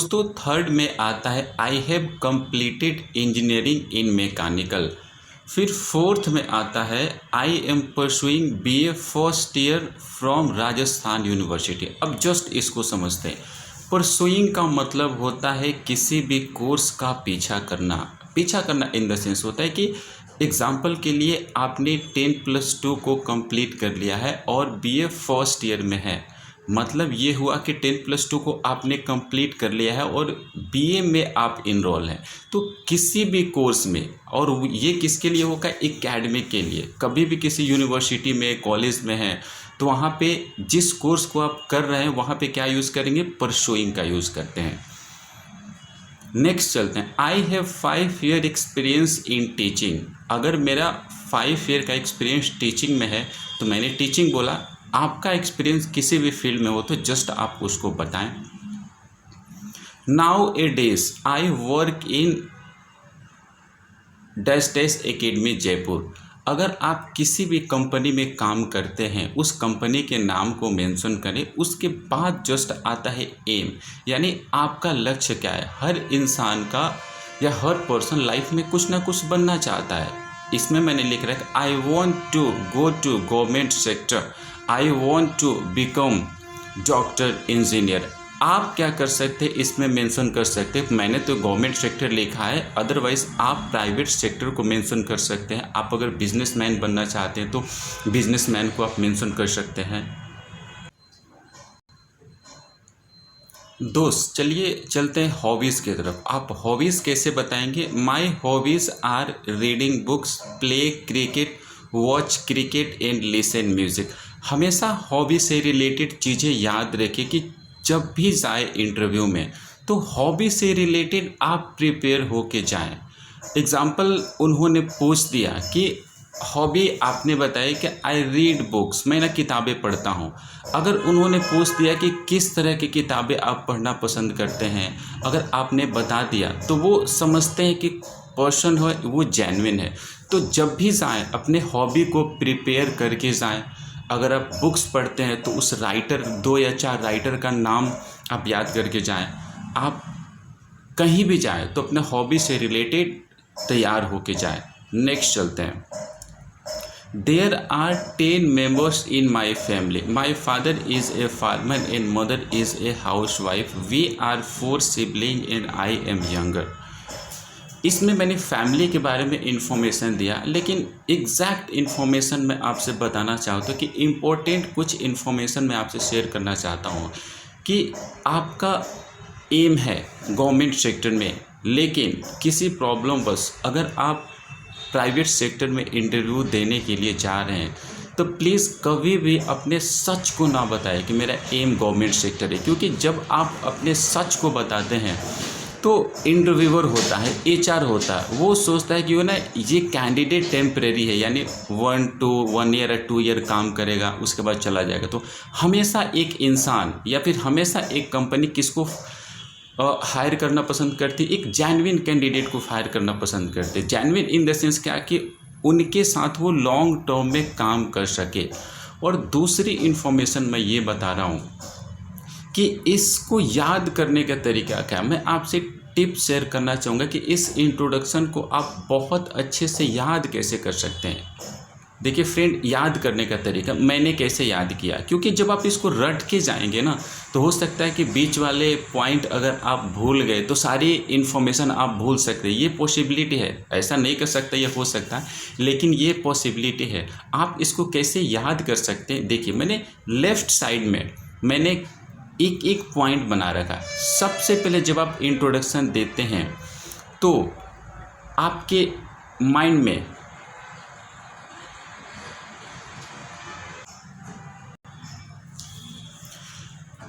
दोस्तों थर्ड में आता है I have completed engineering in mechanical. फिर फोर्थ में आता है I am pursuing BA first year from Rajasthan university. अब जस्ट इसको समझते हैं। परसुइंग का मतलब होता है किसी भी कोर्स का पीछा करना। पीछा करना इन द सेंस होता है कि एग्जाम्पल के लिए आपने 10+2 को कंप्लीट कर लिया है और बीए फर्स्ट ईयर में है, मतलब ये हुआ कि 10+2 को आपने कंप्लीट कर लिया है और बीए में आप इनरोल हैं। तो किसी भी कोर्स में, और ये किसके लिए होगा, एकेडमिक के लिए, कभी भी किसी यूनिवर्सिटी में कॉलेज में है तो वहाँ पे जिस कोर्स को आप कर रहे हैं वहाँ पे क्या यूज़ करेंगे, परसुइंग का यूज़ करते हैं। नेक्स्ट चलते हैं। I have 5 year experience in teaching. अगर मेरा 5 ईयर का एक्सपीरियंस टीचिंग में है तो मैंने टीचिंग बोला। आपका एक्सपीरियंस किसी भी फील्ड में हो तो जस्ट आप उसको बताएं। Now A days I work in dash dash academy Jaipur. अगर आप किसी भी कंपनी में काम करते हैं उस कंपनी के नाम को मेंशन करें, उसके बाद जस्ट आता है एम, यानी आपका लक्ष्य क्या है। हर इंसान का या हर पर्सन लाइफ में कुछ ना कुछ बनना चाहता है। इसमें मैंने लिख रखा है I want to go to government sector, I want to become doctor, engineer. आप क्या कर सकते हैं इसमें मेंशन कर सकते हैं। मैंने तो गवर्नमेंट सेक्टर लिखा है, अदरवाइज आप प्राइवेट सेक्टर को मेंशन कर सकते हैं। आप अगर बिजनेसमैन बनना चाहते हैं तो बिजनेसमैन को आप मेंशन कर सकते हैं। दोस्त चलिए चलते हैं हॉबीज़ की तरफ। आप हॉबीज़ कैसे बताएंगे। My hobbies are reading books, play cricket, watch cricket and listen music. हमेशा हॉबी से रिलेटेड चीज़ें याद रखें कि जब भी जाए इंटरव्यू में तो हॉबी से रिलेटेड आप प्रिपेयर होके जाएं। एग्जाम्पल उन्होंने पूछ दिया कि हॉबी आपने बताया कि आई रीड बुक्स, मैं ना किताबें पढ़ता हूँ। अगर उन्होंने पूछ दिया कि किस तरह की किताबें आप पढ़ना पसंद करते हैं, अगर आपने बता दिया तो वो समझते हैं कि पर्सन है वो जेन्युइन है। तो जब भी जाएं अपने हॉबी को प्रिपेयर करके जाएं। अगर आप बुक्स पढ़ते हैं तो उस राइटर, 2 या 4 राइटर का नाम आप याद करके जाएं। आप कहीं भी जाएं तो अपने हॉबी से रिलेटेड तैयार होके जाएं। नेक्स्ट चलते हैं। There are 10 members in my family. My father is a farmer and mother is a housewife. We are 4 siblings and I am younger. इसमें मैंने फैमिली के बारे में इंफॉर्मेशन दिया, लेकिन एग्जैक्ट इन्फॉर्मेशन मैं आपसे बताना चाहता हूँ कि इम्पोर्टेंट कुछ इन्फॉर्मेशन मैं आपसे शेयर करना चाहता हूँ कि आपका एम है गवर्नमेंट सेक्टर में, लेकिन किसी प्रॉब्लम बस अगर आप प्राइवेट सेक्टर में इंटरव्यू देने के लिए जा रहे हैं तो प्लीज़ कभी भी अपने सच को ना बताएं कि मेरा एम गवर्नमेंट सेक्टर है। क्योंकि जब आप अपने सच को बताते हैं तो इंटरव्यूअर होता है, एचआर होता है, वो सोचता है कि वो ना ये कैंडिडेट टेम्परेरी है, यानी 1 ईयर या 2 ईयर काम करेगा उसके बाद चला जाएगा। तो हमेशा एक इंसान या फिर हमेशा एक कंपनी किसको हायर करना पसंद करती है, एक जेन्युइन कैंडिडेट को हायर करना पसंद करते हैं। जेन्युइन इन द सेंस क्या कि उनके साथ वो लॉन्ग टर्म में काम कर सके। और दूसरी इन्फॉर्मेशन मैं ये बता रहा हूँ कि इसको याद करने का तरीका क्या, मैं आपसे टिप शेयर करना चाहूँगा कि इस इंट्रोडक्शन को आप बहुत अच्छे से याद कैसे कर सकते हैं। देखिए फ्रेंड, याद करने का तरीका मैंने कैसे याद किया, क्योंकि जब आप इसको रट के जाएंगे ना तो हो सकता है कि बीच वाले पॉइंट अगर आप भूल गए तो सारी इन्फॉर्मेशन आप भूल सकते हैं। ये पॉसिबिलिटी है, ऐसा नहीं कर सकता, ये हो सकता है, लेकिन ये पॉसिबिलिटी है। आप इसको कैसे याद कर सकते हैं, देखिए मैंने लेफ़्ट साइड में मैंने एक एक पॉइंट बना रखा। सबसे पहले जब आप इंट्रोडक्शन देते हैं तो आपके माइंड में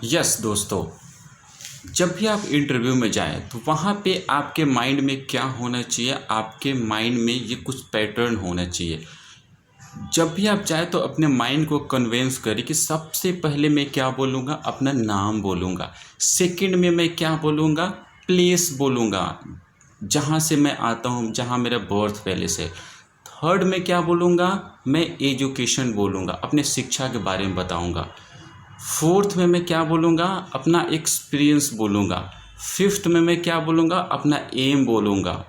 यस दोस्तों, जब भी आप इंटरव्यू में जाएं तो वहाँ पे आपके माइंड में क्या होना चाहिए, आपके माइंड में ये कुछ पैटर्न होना चाहिए। जब भी आप जाए तो अपने माइंड को कन्वेंस करें कि सबसे पहले मैं क्या बोलूँगा, अपना नाम बोलूँगा। सेकंड में मैं क्या बोलूँगा, प्लेस बोलूँगा जहाँ से मैं आता हूँ, जहाँ मेरा बर्थ पैलेस है। थर्ड में क्या बोलूँगा, मैं एजुकेशन बोलूँगा, अपने शिक्षा के बारे में बताऊँगा। फोर्थ में मैं क्या बोलूँगा, अपना एक्सपीरियंस बोलूँगा। फिफ्थ में मैं क्या बोलूँगा, अपना एम बोलूँगा।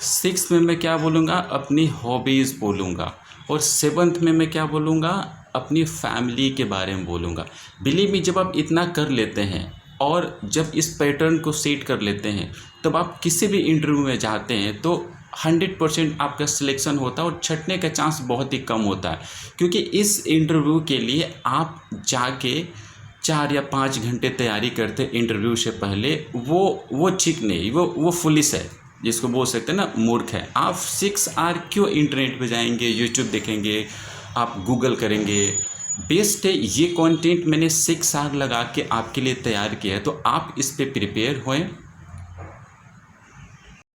सिक्स्थ में मैं क्या बोलूँगा, अपनी हॉबीज़ बोलूँगा। और सेवन्थ में मैं क्या बोलूँगा, अपनी फैमिली के बारे में बोलूँगा। बिलीव मी, जब आप इतना कर लेते हैं और जब इस पैटर्न को सेट कर लेते हैं, तब आप किसी भी इंटरव्यू में जाते हैं तो 100% आपका सिलेक्शन होता है और छटने का चांस बहुत ही कम होता है। क्योंकि इस इंटरव्यू के लिए आप जाके 4 या 5 घंटे तैयारी करते इंटरव्यू से पहले, वो ठीक नहीं, वो फुलिश है, जिसको बोल सकते हैं ना, मूर्ख है। आप 6 आवर क्यों इंटरनेट पे जाएंगे, यूट्यूब देखेंगे, आप गूगल करेंगे। बेस्ट है, ये कंटेंट मैंने 6 आवर लगा के आपके लिए तैयार किया है, तो आप इस पे प्रिपेयर होएं